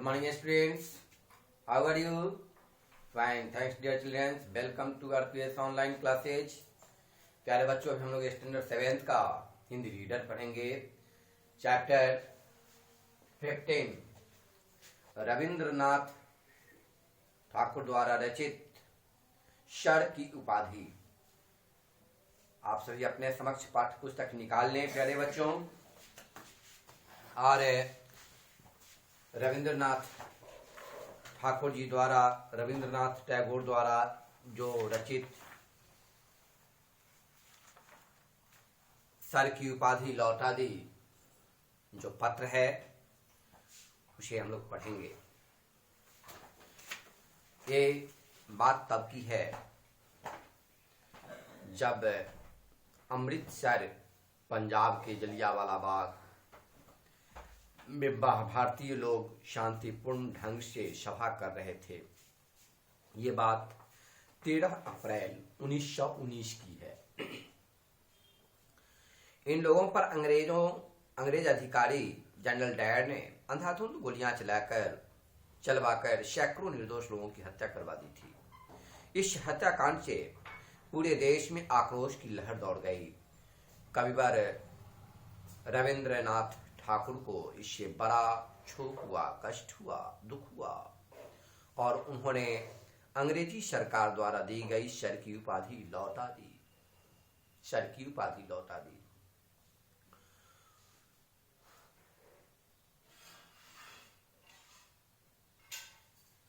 Good morning, students. How are you? Fine. Thanks, dear children. Welcome to our PS online classes. प्यारे बच्चों, हम लोग standard 7th का Hindi reader पढ़ेंगे। Chapter 15 Rabindranath Thakur द्वारा रचित शर की उपाधि। आप सभी अपने समक्ष पाठ्य पुस्तक निकाल लें प्यारे बच्चों। और रविंद्रनाथ ठाकुर जी द्वारा, रविंद्रनाथ टैगोर द्वारा जो रचित सर की उपाधि लौटा दी जो पत्र है उसे हम लोग पढ़ेंगे। ये बात तब की है जब अमृतसर पंजाब के जलियांवाला बाग में भारतीय लोग शांतिपूर्ण ढंग से सभा कर रहे थे। ये बात 13 अप्रैल 1919 की है। इन लोगों पर अंग्रेज अधिकारी जनरल डायर ने अंधाधुंध गोलियां चलवाकर सैकड़ों निर्दोष लोगों की हत्या करवा दी थी। इस हत्याकांड से पूरे देश में आक्रोश की लहर दौड़ गई। कविवर रविंद्रनाथ ठाकुर को इससे बड़ा क्षोभ हुआ, कष्ट हुआ, दुख हुआ और उन्होंने अंग्रेजी सरकार द्वारा दी गई सर की उपाधि लौटा दी।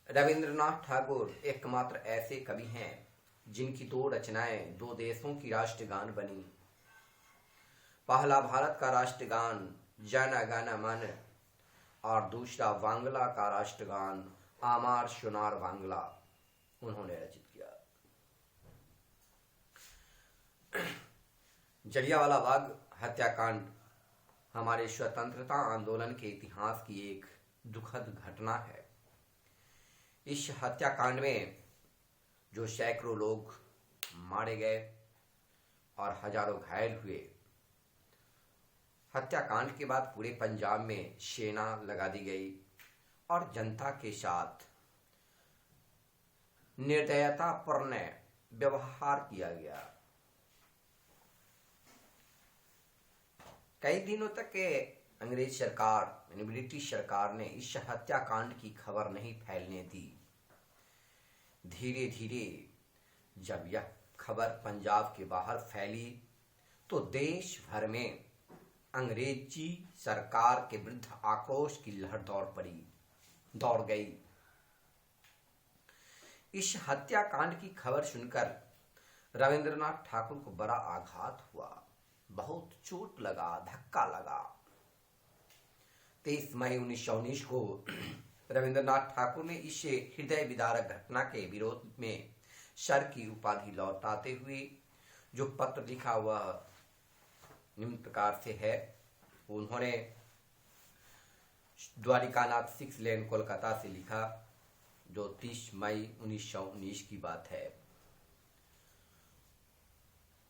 रविंद्रनाथ ठाकुर एकमात्र ऐसे कवि हैं जिनकी दो रचनाएं दो देशों की राष्ट्रगान बनी। पहला भारत का राष्ट्रगान जन गण मन और दूसरा बांग्ला का राष्ट्रगान आमार सोनार बांग्ला उन्होंने रचित किया। जलियांवाला बाग हत्याकांड हमारे स्वतंत्रता आंदोलन के इतिहास की एक दुखद घटना है। इस हत्याकांड में जो सैकड़ों लोग मारे गए और हजारों घायल हुए, हत्याकांड के बाद पूरे पंजाब में सेना लगा दी गई और जनता के साथ निर्दयतापूर्ण व्यवहार किया गया। कई दिनों तक अंग्रेज सरकार यानी ब्रिटिश सरकार ने इस हत्याकांड की खबर नहीं फैलने दी। धीरे धीरे जब यह खबर पंजाब के बाहर फैली तो देश भर में अंग्रेजी सरकार के विरुद्ध आक्रोश की लहर दौड़ गई। इस हत्याकांड की खबर सुनकर रविंद्रनाथ ठाकुर को बड़ा आघात हुआ, बहुत चोट लगा, धक्का लगा। 23 मई 1919 को रविंद्रनाथ ठाकुर ने इस हृदय विदारक घटना के विरोध में सर की उपाधि लौटाते हुए जो पत्र लिखा हुआ निम्न प्रकार से है। उन्होंने द्वारिकानाथ 6 लेन कोलकाता से लिखा, जो 30 मई 1919 की बात है।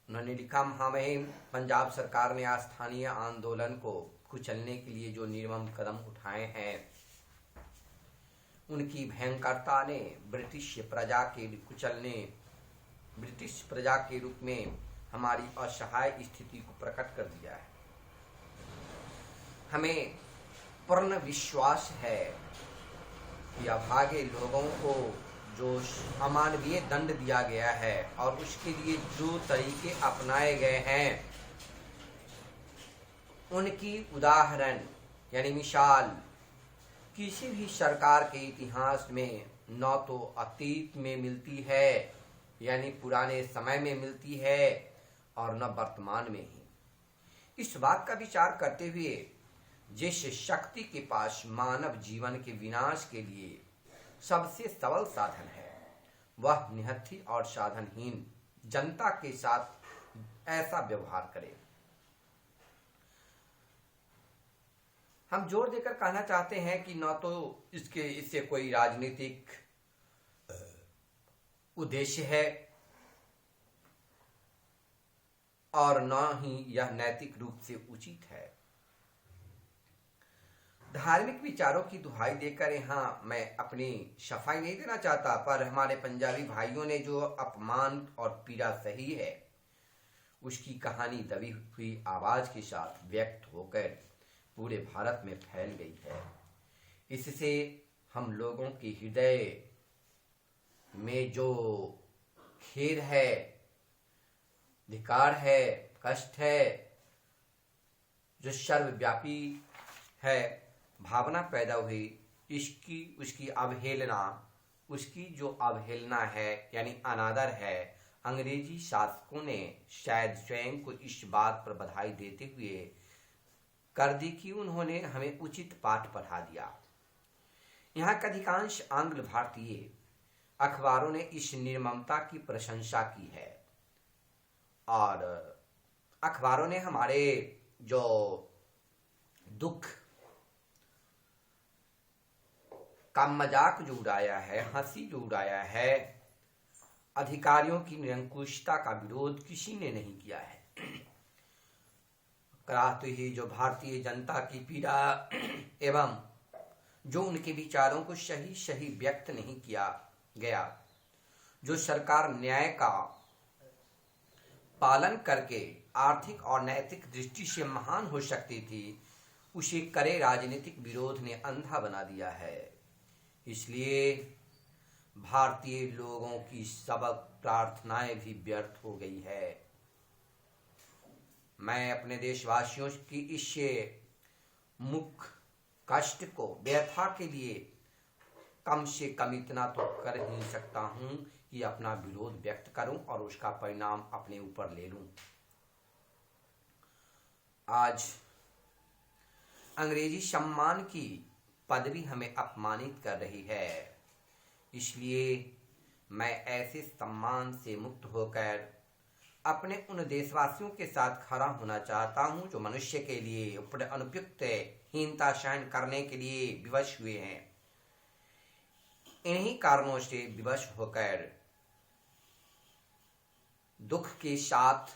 उन्होंने लिखा, महामहिम पंजाब सरकार ने स्थानीय आंदोलन को कुचलने के लिए जो निर्मम कदम उठाए हैं उनकी भयंकरता ने ब्रिटिश प्रजा के रूप में हमारी असहाय स्थिति को प्रकट कर दिया है। हमें पूर्ण विश्वास है कि अभागे लोगों को जो अमानवीय दंड दिया गया है और उसके लिए जो तरीके अपनाए गए हैं उनकी उदाहरण यानी मिसाल किसी भी सरकार के इतिहास में न तो अतीत में मिलती है यानी पुराने समय में मिलती है और न वर्तमान में ही। इस बात का विचार करते हुए जिस शक्ति के पास मानव जीवन के विनाश के लिए सबसे सबल साधन है वह निहत्थी और साधनहीन जनता के साथ ऐसा व्यवहार करे। हम जोर देकर कहना चाहते हैं कि न तो इससे कोई राजनीतिक उद्देश्य है और न ही यह नैतिक रूप से उचित है। धार्मिक विचारों की दुहाई देकर यहाँ मैं अपनी सफाई नहीं देना चाहता, पर हमारे पंजाबी भाइयों ने जो अपमान और पीड़ा सही है उसकी कहानी दबी हुई आवाज के साथ व्यक्त होकर पूरे भारत में फैल गई है। इससे हम लोगों के हृदय में जो खेद है, धिक्कार है, कष्ट है, जो सर्वव्यापी है भावना पैदा हुई, उसकी अवहेलना, उसकी जो अवहेलना है यानी अनादर है, अंग्रेजी शासकों ने शायद स्वयं को इस बात पर बधाई देते हुए कर दी कि उन्होंने हमें उचित पाठ पढ़ा दिया। यहाँ के अधिकांश आंग्ल भारतीय अखबारों ने इस निर्ममता की प्रशंसा की है और अखबारों ने हमारे जो दुख का मजाक जो उड़ाया है, हंसी जो उड़ाया है, अधिकारियों की निरंकुशता का विरोध किसी ने नहीं किया है। कराहते ही जो भारतीय जनता की पीड़ा एवं जो उनके विचारों को सही सही व्यक्त नहीं किया गया, जो सरकार न्याय का पालन करके आर्थिक और नैतिक दृष्टि से महान हो सकती थी, उसे कड़े राजनीतिक विरोध ने अंधा बना दिया है। इसलिए भारतीय लोगों की सबक प्रार्थनाएं भी व्यर्थ हो गई है। मैं अपने देशवासियों की इस मुख कष्ट को, व्यथा के लिए कम से कम इतना तो कर ही सकता हूं कि अपना विरोध व्यक्त करूं और उसका परिणाम अपने ऊपर ले लूं। आज अंग्रेजी सम्मान की पदवी हमें अपमानित कर रही है, इसलिए मैं ऐसे सम्मान से मुक्त होकर अपने उन देशवासियों के साथ खड़ा होना चाहता हूं जो मनुष्य के लिए अनुपयुक्त हीनता सहन करने के लिए विवश हुए हैं। इन्हीं कारणों से विवश होकर दुख के साथ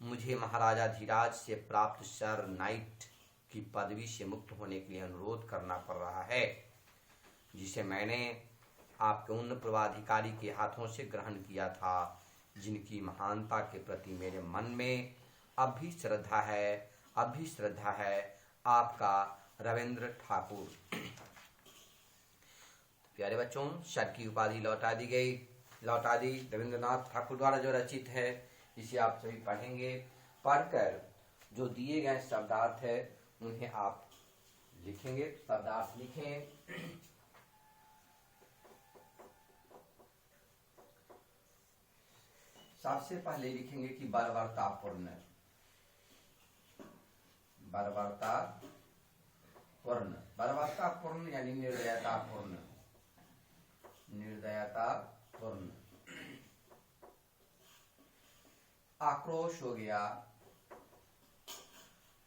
मुझे महाराजा धीराज से प्राप्त सर नाइट की पदवी से मुक्त होने के लिए अनुरोध करना पड़ रहा है, जिसे मैंने आपके उन पूर्वाधिकारी के हाथों से ग्रहण किया था, जिनकी महानता के प्रति मेरे मन में अब भी श्रद्धा है। आपका रविंद्र ठाकुर। प्यारे बच्चों, सर की उपाधि लौटा दी रविंद्रनाथ ठाकुर द्वारा जो रचित है, इसे आप सभी पढ़ेंगे। पढ़कर जो दिए गए शब्दार्थ है उन्हें आप लिखेंगे। शब्दार्थ लिखें। सबसे पहले लिखेंगे कि बर्बरतापूर्ण यानी निर्दयतापूर्ण। आक्रोश हो गया।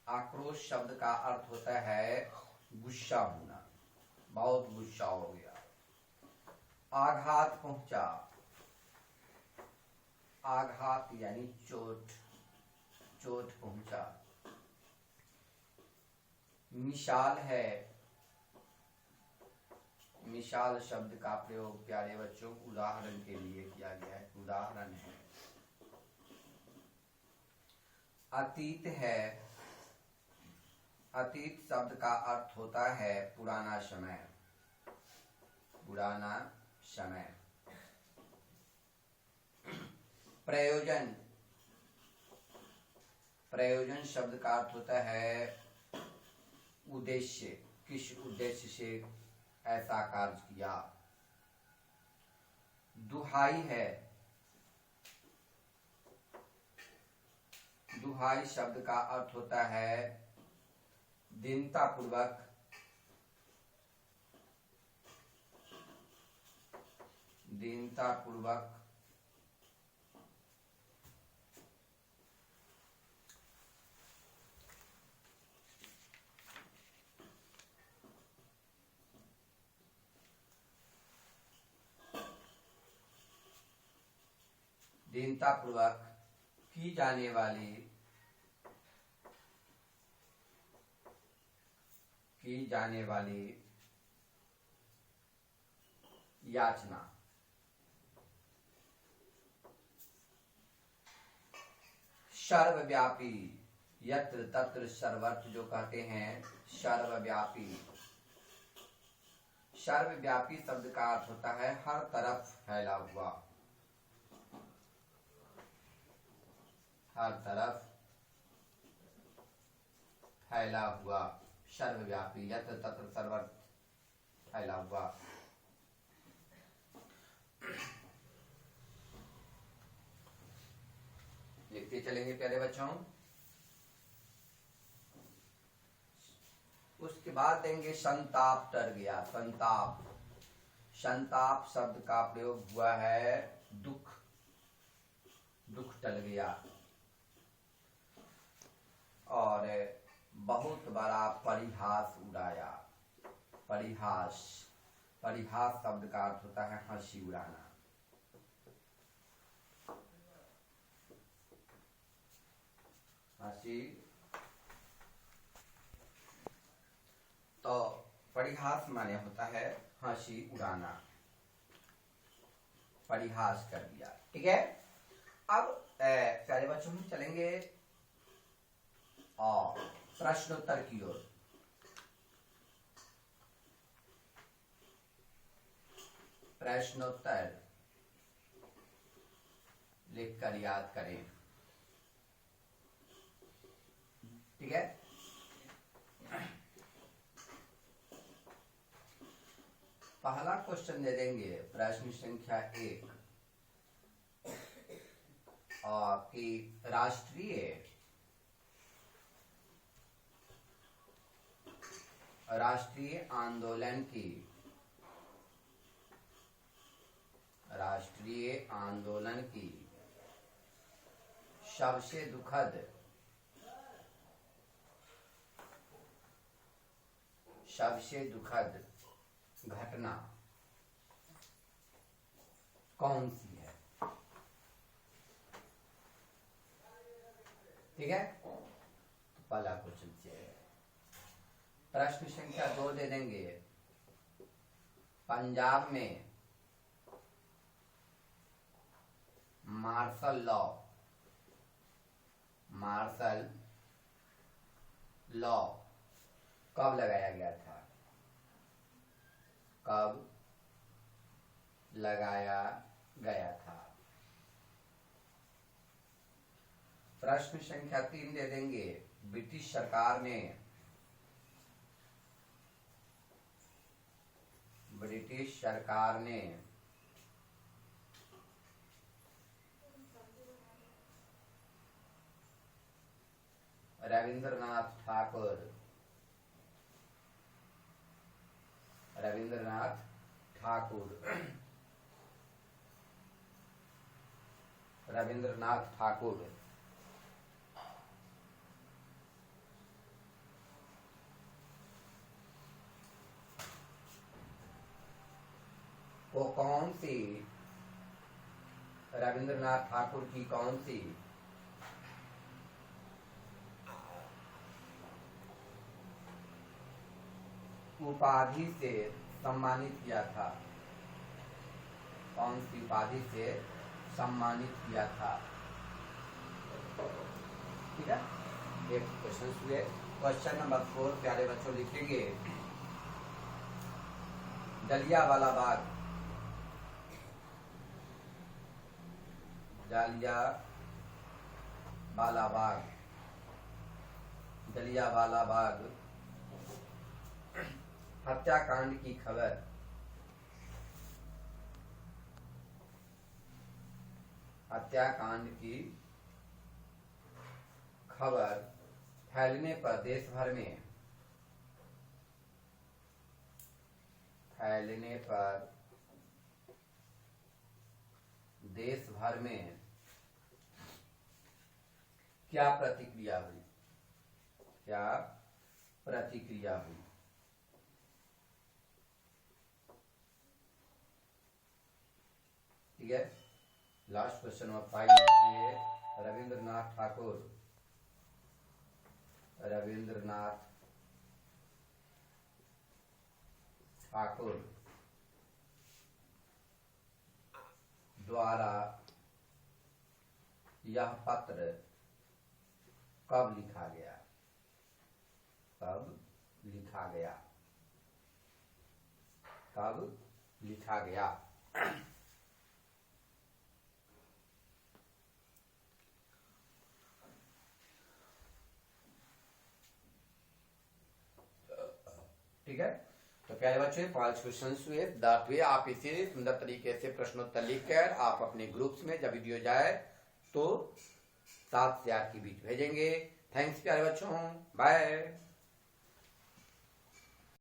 आक्रोश शब्द का अर्थ होता है गुस्सा होना, बहुत गुस्सा हो गया। आघात पहुंचा, आघात यानी चोट पहुंचा। मिसाल है, मिसाल शब्द का प्रयोग प्यारे बच्चों उदाहरण के लिए किया गया है, उदाहरण है। अतीत है, अतीत शब्द का अर्थ होता है पुराना समय। प्रयोजन शब्द का अर्थ होता है उद्देश्य, किस उद्देश्य से ऐसा कार्य किया। दुहाई है, दुहाई शब्द का अर्थ होता है दीनतापूर्वक, की जाने वाली की जाने वाली याचना। सर्वव्यापी, यत्र तत्र सर्वत्र जो कहते हैं सर्वव्यापी। सर्वव्यापी शब्द का अर्थ होता है हर तरफ फैला हुआ, हर तरफ फैला हुआ। सर्वव्यापी, यत्र तत्र सर्वत्र फैला हुआ। लिखते चलेंगे प्यारे बच्चों। उसके बाद देंगे संताप टर गया। संताप, संताप शब्द का प्रयोग हुआ है दुख, दुख टल गया। और बहुत बड़ा परिहास उड़ाया। परिहास, परिहास शब्द का अर्थ होता है हंसी उड़ाना। हंसी, तो परिहास माने होता है हंसी उड़ाना, परिहास कर दिया। ठीक है। अब प्यारे बच्चों हम चलेंगे और प्रश्नोत्तर की ओर। प्रश्नोत्तर लिखकर याद करें। ठीक है। पहला क्वेश्चन दे देंगे प्रश्न संख्या 1 और कि राष्ट्रीय आंदोलन की, राष्ट्रीय आंदोलन की सबसे दुखद, सबसे दुखद घटना कौन सी है? ठीक है। तो पहला क्वेश्चन से प्रश्न संख्या 2 दे देंगे। पंजाब में मार्शल लॉ, मार्शल लॉ कब लगाया गया था? कब लगाया गया था? प्रश्न संख्या 3 दे देंगे। ब्रिटिश सरकार ने, ब्रिटिश सरकार ने रविंद्रनाथ ठाकुर, रविंद्रनाथ ठाकुर, रविंद्रनाथ ठाकुर को कौन सी, रविंद्रनाथ ठाकुर की कौन सी उपाधि से सम्मानित किया था? कौन सी उपाधि से सम्मानित किया था? ठीक है। एक क्वेश्चन हुए। क्वेश्चन नंबर 4 प्यारे बच्चों लिखेंगे। जलियांवाला बाग, जलियांवाला बाग, जलियांवाला बाग हत्याकांड की खबर, हत्याकांड की खबर फैलने पर देश भर में, फैलने पर देश भर में क्या प्रतिक्रिया हुई? क्या प्रतिक्रिया हुई? ठीक है। लास्ट क्वेश्चन नंबर 5 लिखिए। रविंद्रनाथ ठाकुर, रविंद्रनाथ ठाकुर द्वारा यह पत्र कब लिखा गया? कब लिखा गया? कब लिखा गया? ठीक है। तो प्यारे बच्चों 5 क्वेश्चन हुए, 10 हुए। आप इसे सुंदर तरीके से प्रश्नोत्तर लिखकर आप अपने ग्रुप्स में जब वीडियो जाए तो 7 से 8 के बीच भेजेंगे। थैंक्स प्यारे बच्चों, बाय।